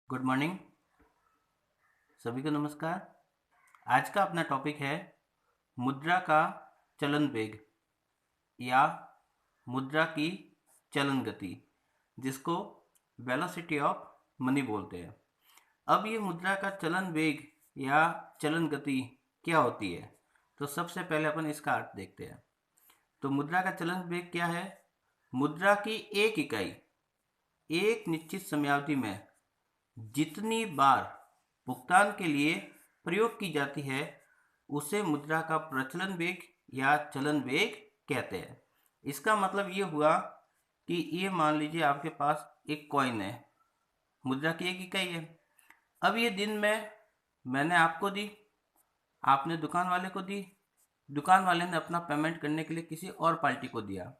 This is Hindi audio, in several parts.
Good morning. सभी को नमस्कार। आज का अपना टॉपिक है मुद्रा का चलन वेग या मुद्रा की चलन गति, जिसको वेलोसिटी ऑफ मनी बोलते हैं। अब ये मुद्रा का चलन वेग या चलन गति क्या होती है, तो सबसे पहले अपन इसका अर्थ देखते हैं। तो मुद्रा का चलन वेग क्या है? मुद्रा की एक इकाई एक निश्चित समयावधि में जितनी बार भुगतान के लिए प्रयोग की जाती है उसे मुद्रा का प्रचलन वेग या चलन वेग कहते हैं। इसका मतलब ये हुआ कि ये मान लीजिए आपके पास एक कॉइन है, मुद्रा की एक इकाई है। अब ये दिन में मैंने आपको दी, आपने दुकान वाले को दी, दुकान वाले ने अपना पेमेंट करने के लिए किसी और पार्टी को दिया।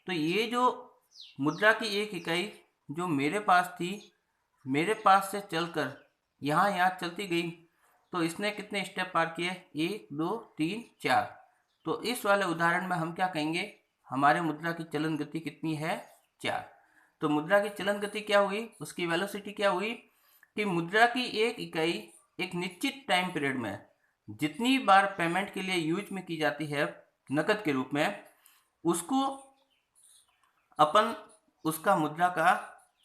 तो ये जो मुद्रा की एक इकाई जो मेरे पास थी, मेरे पास से चलकर यहाँ चलती गई, तो इसने कितने स्टेप पार किए? 1 2 3 4। तो इस वाले उदाहरण में हम क्या कहेंगे? हमारे मुद्रा की चलन गति कितनी है? 4। तो मुद्रा की चलन गति क्या हुई? उसकी वेलोसिटी क्या हुई कि मुद्रा की एक इकाई एक निश्चित टाइम पीरियड में जितनी बार पेमेंट के लिए यूज में की जाती है नकद के रूप में, उसको अपन उसका मुद्रा का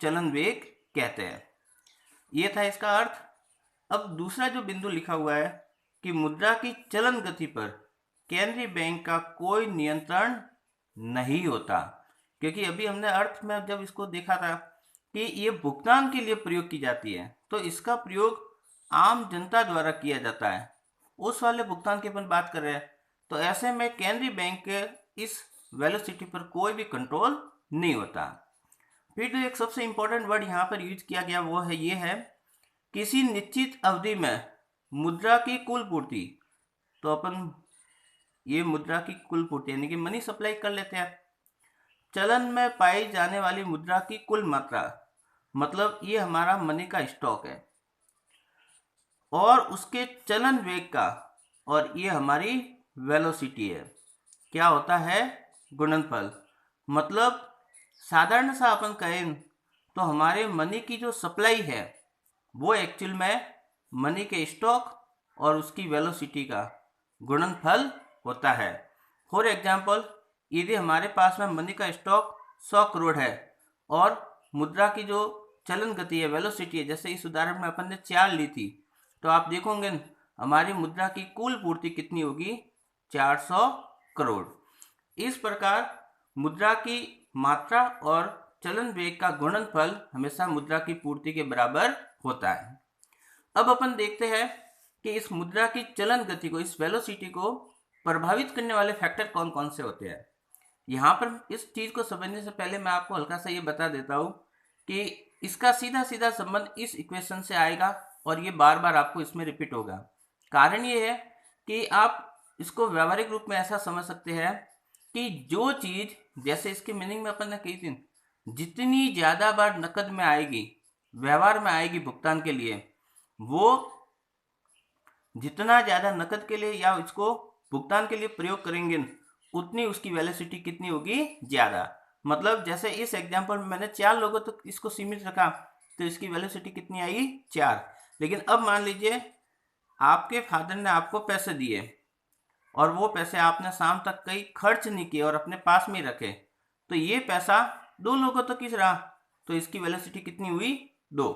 चलन वेग कहते हैं। ये था इसका अर्थ। अब दूसरा जो बिंदु लिखा हुआ है कि मुद्रा की चलन गति पर केंद्रीय बैंक का कोई नियंत्रण नहीं होता, क्योंकि अभी हमने अर्थ में जब इसको देखा था कि ये भुगतान के लिए प्रयोग की जाती है, तो इसका प्रयोग आम जनता द्वारा किया जाता है। उस वाले भुगतान की अपन बात कर रहे हैं, तो ऐसे में केंद्रीय बैंक के इस वेलोसिटी पर कोई भी कंट्रोल नहीं होता। फिर जो एक सबसे इंपॉर्टेंट वर्ड यहाँ पर यूज किया गया वो है, ये है किसी निश्चित अवधि में मुद्रा की कुल पूर्ति। तो अपन ये मुद्रा की कुल पूर्ति यानी कि मनी सप्लाई कर लेते हैं। चलन में पाई जाने वाली मुद्रा की कुल मात्रा, मतलब ये हमारा मनी का स्टॉक है, और उसके चलन वेग का, और ये हमारी वेलोसिटी है, क्या होता है? गुणनफल। मतलब साधारण सा अपन कहें तो हमारे मनी की जो सप्लाई है वो एक्चुअल में मनी के स्टॉक और उसकी वेलोसिटी का गुणनफल होता है। फॉर एग्जांपल, यदि हमारे पास में मनी का स्टॉक 100 करोड़ है और मुद्रा की जो चलन गति है, वेलोसिटी है, जैसे इस उदाहरण में अपन ने 4 ली थी, तो आप देखोगे हमारी मुद्रा की कुल पूर्ति कितनी होगी? 400 करोड़। इस प्रकार मुद्रा की मात्रा और चलन वेग का गुणनफल हमेशा मुद्रा की पूर्ति के बराबर होता है। अब अपन देखते हैं कि इस मुद्रा की चलन गति को, इस वेलोसिटी को प्रभावित करने वाले फैक्टर कौन कौन से होते हैं। यहाँ पर इस चीज को समझने से पहले मैं आपको हल्का सा ये बता देता हूँ कि इसका सीधा सीधा संबंध इस इक्वेशन से आएगा और ये बार बार आपको इसमें रिपीट होगा। कारण ये है कि आप इसको व्यावहारिक रूप में ऐसा समझ सकते हैं कि जो चीज, जैसे इसकी मीनिंग में अपन ने कही थी, जितनी ज्यादा बार नकद में आएगी, व्यवहार में आएगी भुगतान के लिए, वो जितना ज्यादा नकद के लिए या इसको भुगतान के लिए प्रयोग करेंगे, उतनी उसकी वेलोसिटी कितनी होगी? ज्यादा। मतलब जैसे इस एग्जांपल में मैंने 4 लोगों तक इसको सीमित रखा, तो इसकी वेलोसिटी कितनी आई? 4। लेकिन अब मान लीजिए आपके फादर ने आपको पैसे दिए और वो पैसे आपने शाम तक कहीं खर्च नहीं किए और अपने पास में रखे, तो ये पैसा 2 लोगों तक ही रहा, तो इसकी वेलोसिटी कितनी हुई? 2।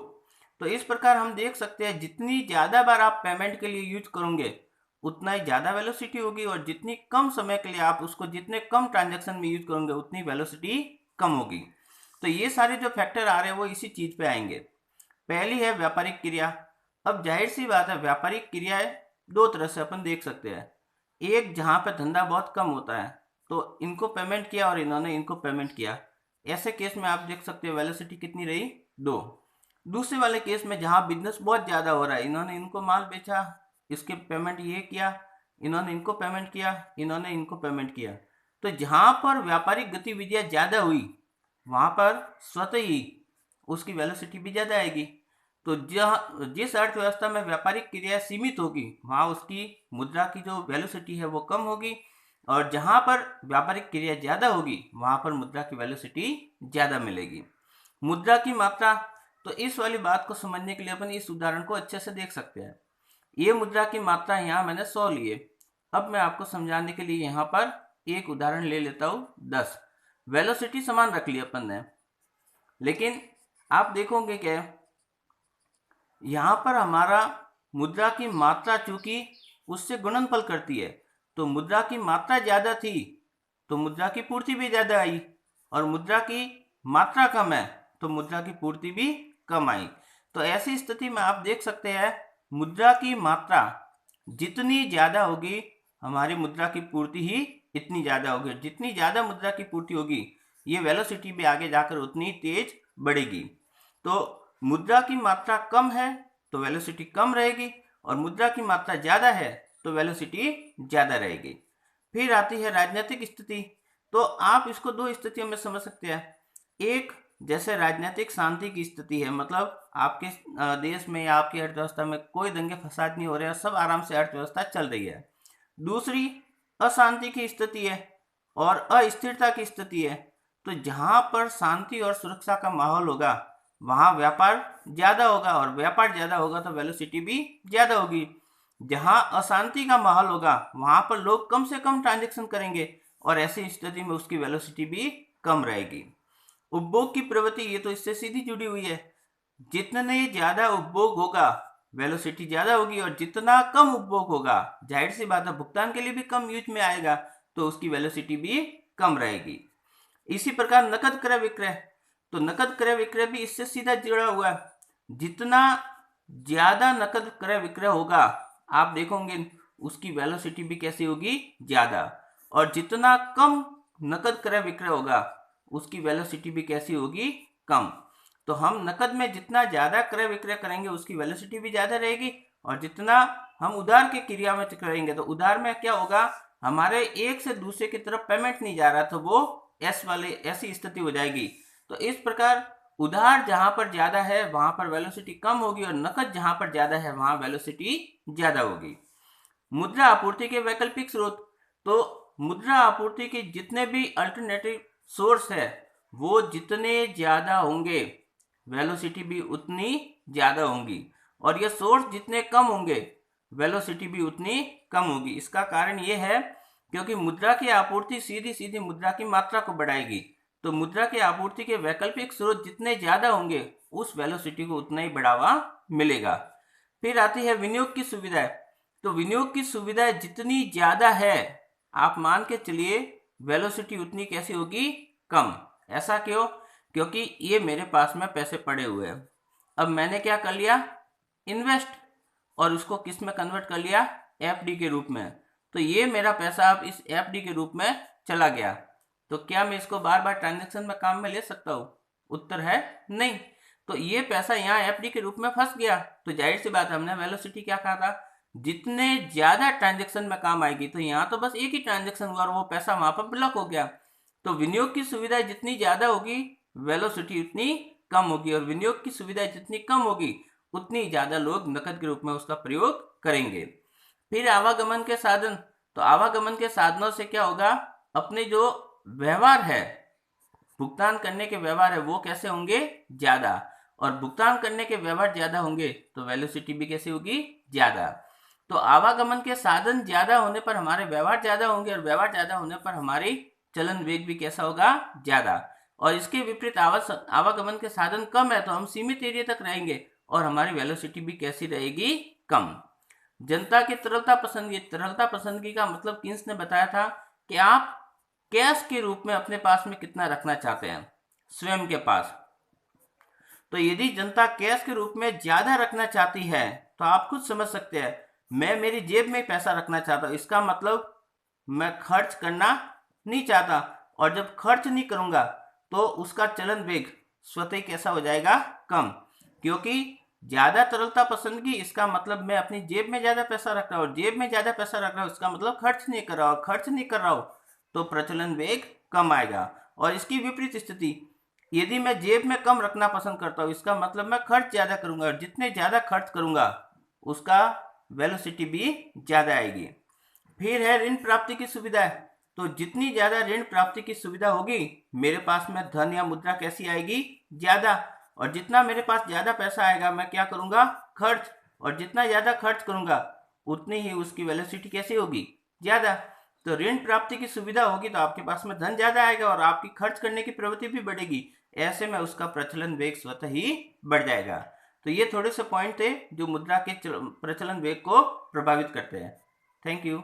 तो इस प्रकार हम देख सकते हैं जितनी ज़्यादा बार आप पेमेंट के लिए यूज करोगे उतना ही ज़्यादा वेलोसिटी होगी, और जितनी कम समय के लिए आप उसको जितने कम ट्रांजैक्शन में यूज करोगे उतनी वेलोसिटी कम होगी। तो ये सारे जो फैक्टर आ रहे हैं वो इसी चीज़ पे आएंगे। पहली है व्यापारिक क्रिया। अब जाहिर सी बात है, व्यापारिक क्रियाएं 2 तरह से अपन देख सकते हैं। एक, जहाँ पे धंधा बहुत कम होता है, तो इनको पेमेंट किया और इन्होंने इनको पेमेंट किया, ऐसे केस में आप देख सकते हो वेलोसिटी कितनी रही? 2। दूसरे वाले केस में जहाँ बिजनेस बहुत ज़्यादा हो रहा है, इन्होंने इनको माल बेचा, इसके पेमेंट ये किया, इन्होंने इनको पेमेंट किया, इन्होंने इनको पेमेंट किया, तो जहाँ पर व्यापारिक गतिविधियाँ ज़्यादा हुई वहाँ पर स्वतः ही उसकी वेलोसिटी भी ज़्यादा आएगी। तो जिस अर्थव्यवस्था में व्यापारिक क्रिया सीमित होगी वहाँ उसकी मुद्रा की जो वेलोसिटी है वो कम होगी, और जहाँ पर व्यापारिक क्रिया ज़्यादा होगी वहाँ पर मुद्रा की वेलोसिटी ज़्यादा मिलेगी। मुद्रा की मात्रा, तो इस वाली बात को समझने के लिए अपन इस उदाहरण को अच्छे से देख सकते हैं। ये मुद्रा की मात्रा यहाँ मैंने 100 लिए। अब मैं आपको समझाने के लिए यहाँ पर एक उदाहरण ले लेता हूँ 10। वेलोसिटी समान रख ली अपन ने, लेकिन आप देखोगे क्या यहाँ पर हमारा मुद्रा की मात्रा चूंकि उससे गुणनफल करती है, तो मुद्रा की मात्रा ज्यादा थी तो मुद्रा की पूर्ति भी ज्यादा आई, और मुद्रा की मात्रा कम है तो मुद्रा की पूर्ति भी कम आई। तो ऐसी स्थिति में आप देख सकते हैं मुद्रा की मात्रा जितनी ज्यादा होगी हमारी मुद्रा की पूर्ति ही इतनी ज्यादा होगी। जितनी ज्यादा मुद्रा की पूर्ति होगी ये वेलोसिटी भी आगे जाकर उतनी तेज बढ़ेगी। तो मुद्रा की मात्रा कम है तो वेलोसिटी कम रहेगी, और मुद्रा की मात्रा ज्यादा है तो वेलोसिटी ज्यादा रहेगी। फिर आती है राजनीतिक स्थिति। तो आप इसको दो स्थितियों में समझ सकते हैं। एक जैसे राजनीतिक शांति की स्थिति है, मतलब आपके देश में या आपकी अर्थव्यवस्था में कोई दंगे फसाद नहीं हो रहे, सब आराम से अर्थव्यवस्था चल रही है। दूसरी अशांति की स्थिति है और अस्थिरता की स्थिति है। तो जहां पर शांति और सुरक्षा का माहौल होगा वहां व्यापार ज्यादा होगा, और व्यापार ज्यादा होगा तो वेलोसिटी भी ज्यादा होगी। जहां अशांति का माहौल होगा वहां पर लोग कम से कम ट्रांजैक्शन करेंगे, और ऐसी स्थिति में उसकी वेलोसिटी भी कम रहेगी। उपभोग की प्रवृत्ति, ये तो इससे सीधी जुड़ी हुई है। जितने ज्यादा उपभोग होगा वेलोसिटी ज्यादा होगी, और जितना कम उपभोग होगा जाहिर सी बात है भुगतान के लिए भी कम यूज में आएगा तो उसकी वेलोसिटी भी कम रहेगी। इसी प्रकार नकद क्रय विक्रय, तो नकद क्रय विक्रय भी इससे सीधा जुड़ा हुआ है। जितना ज्यादा नकद क्रय विक्रय होगा आप देखोगे उसकी वेलोसिटी भी कैसी होगी, ज्यादा, और जितना कम नकद क्रय विक्रय होगा उसकी वेलोसिटी भी कैसी होगी, कम। तो हम नकद में जितना ज्यादा क्रय विक्रय करेंगे उसकी वेलोसिटी भी ज्यादा रहेगी, और जितना हम उधार के क्रिया में करेंगे तो उधार में क्या होगा, हमारे एक से दूसरे की तरफ पेमेंट नहीं जा रहा तो वो एस वाले ऐसी स्थिति हो जाएगी। तो इस प्रकार उधार जहां पर ज्यादा है वहां पर वेलोसिटी कम होगी, और नकद जहां पर ज्यादा है वहां वेलोसिटी ज्यादा होगी। मुद्रा आपूर्ति के वैकल्पिक स्रोत, तो मुद्रा आपूर्ति के जितने भी अल्टरनेटिव सोर्स है वो जितने ज्यादा होंगे वेलोसिटी भी उतनी ज्यादा होगी, और ये सोर्स जितने कम होंगे वेलोसिटी भी उतनी कम होगी। इसका कारण ये है क्योंकि मुद्रा की आपूर्ति सीधी सीधी मुद्रा की मात्रा को बढ़ाएगी, तो मुद्रा की आपूर्ति के वैकल्पिक स्रोत जितने ज्यादा होंगे उस वेलोसिटी को उतना ही बढ़ावा मिलेगा। फिर आती है विनियोग की सुविधा। तो विनियोग की सुविधा जितनी ज्यादा है आप मान के चलिए वेलोसिटी उतनी कैसी होगी, कम। ऐसा क्यों, क्योंकि ये मेरे पास में पैसे पड़े हुए हैं, अब मैंने क्या कर लिया, इन्वेस्ट, और उसको किस में कन्वर्ट कर लिया, एफडी के रूप में। तो ये मेरा पैसा अब इस एफडी के रूप में चला गया, तो क्या मैं इसको बार बार ट्रांजैक्शन में काम में ले सकता हूँ, उत्तर है नहीं। तो ये पैसा यहाँ एफडी के रूप में फंस गया, तो जाहिर सी बात है हमने वेलोसिटी क्या कहा था, जितने ज्यादा ट्रांजैक्शन में काम आएगी। तो यहाँ तो बस एक ही ट्रांजैक्शन हुआ और वो पैसा वहां पर ब्लॉक हो गया। तो विनियोग की सुविधा जितनी ज्यादा होगी वेलोसिटी उतनी कम होगी, और विनियोग की सुविधा जितनी कम होगी उतनी ज्यादा लोग नकद के रूप में उसका प्रयोग करेंगे। फिर आवागमन के साधन, तो आवागमन के साधनों से क्या होगा, अपने जो व्यवहार है, भुगतान करने के व्यवहार है वो कैसे होंगे, ज्यादा, और भुगतान करने के व्यवहार ज्यादा होंगे तो वेलोसिटी भी कैसे होगी, ज्यादा। तो आवागमन के साधन ज्यादा होने पर हमारे व्यवहार ज्यादा होंगे, और व्यवहार ज्यादा होने पर हमारी चलन वेग भी कैसा होगा, ज्यादा। और इसके विपरीत आवागमन के साधन कम है तो हम सीमित एरिया तक रहेंगे और हमारी वेलोसिटी भी कैसी रहेगी, कम। जनता की तरलता पसंदगी, तरलता पसंदगी का मतलब किन्स ने बताया था कि आप कैश के रूप में अपने पास में कितना रखना चाहते हैं स्वयं के पास। तो यदि जनता कैश के रूप में ज्यादा रखना चाहती है तो आप खुद समझ सकते हैं, मैं मेरी जेब में पैसा रखना चाहता हूं, इसका मतलब मैं खर्च करना नहीं चाहता, और जब खर्च नहीं करूंगा तो उसका चलन वेग स्वतः ही कैसा हो जाएगा, कम। क्योंकि ज्यादा तरलता पसंदगी इसका मतलब मैं अपनी जेब में ज्यादा पैसा रख रहा हूं, जेब में ज्यादा पैसा रख रहा हूं इसका मतलब खर्च नहीं कर रहा हूं, खर्च नहीं कर रहा हूं तो प्रचलन वेग कम आएगा। और इसकी विपरीत स्थिति, यदि मैं जेब में कम रखना पसंद करता हूं इसका मतलब मैं खर्च ज्यादा करूंगा, और जितने ज्यादा खर्च करूंगा उसका वेलोसिटी भी ज्यादा आएगी। फिर है ऋण प्राप्ति की सुविधा। तो जितनी ज्यादा ऋण प्राप्ति की सुविधा होगी मेरे पास में धन या मुद्रा कैसी आएगी, ज्यादा, और जितना मेरे पास ज़्यादा पैसा आएगा मैं क्या करूँगा, खर्च, और जितना ज़्यादा खर्च करूँगा उतनी ही उसकी वेलोसिटी कैसी होगी, ज़्यादा। तो ऋण प्राप्ति की सुविधा होगी तो आपके पास में धन ज़्यादा आएगा और आपकी खर्च करने की प्रवृत्ति भी बढ़ेगी। ऐसे में उसका प्रचलन वेग स्वतः ही बढ़ जाएगा। तो ये थोड़े से पॉइंट थे जो मुद्रा के प्रचलन वेग को प्रभावित करते हैं। Thank you.